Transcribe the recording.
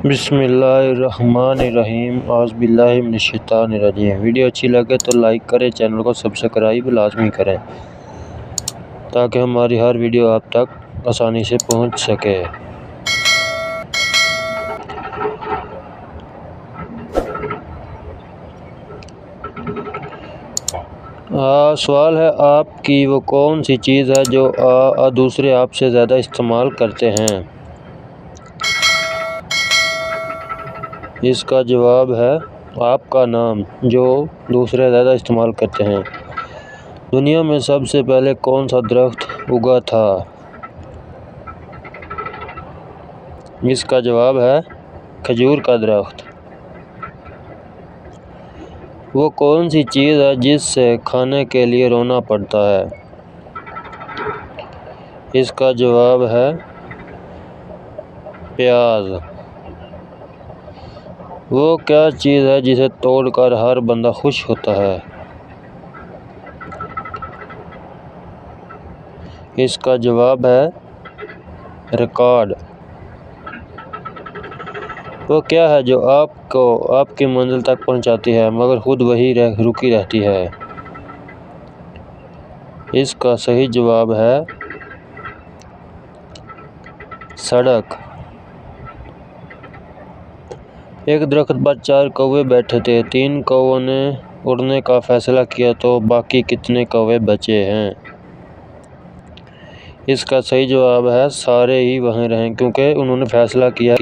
بسم اللہ الرحمن الرحیم اعوذ باللہ من الشیطان الرجیم۔ ویڈیو اچھی لگے تو لائک کریں، چینل کو سبسکرائب لازمی کریں تاکہ ہماری ہر ویڈیو آپ تک آسانی سے پہنچ سکے۔ سوال ہے، آپ کی وہ کون سی چیز ہے جو دوسرے آپ سے زیادہ استعمال کرتے ہیں؟ اس کا جواب ہے آپ کا نام، جو دوسرے زیادہ استعمال کرتے ہیں۔ دنیا میں سب سے پہلے کون سا درخت اگا تھا؟ اس کا جواب ہے کھجور کا درخت۔ وہ کون سی چیز ہے جس سے کھانے کے لیے رونا پڑتا ہے؟ اس کا جواب ہے پیاز۔ وہ کیا چیز ہے جسے توڑ کر ہر بندہ خوش ہوتا ہے؟ اس کا جواب ہے ریکارڈ۔ وہ کیا ہے جو آپ کو آپ کی منزل تک پہنچاتی ہے مگر خود وہیں رکی رہتی ہے؟ اس کا صحیح جواب ہے سڑک۔ ایک درخت پر 4 کوے بیٹھے تھے، 3 کووں نے اڑنے کا فیصلہ کیا تو باقی کتنے کوے بچے ہیں؟ اس کا صحیح جواب ہے سارے ہی وہیں رہیں، کیونکہ انہوں نے فیصلہ کیا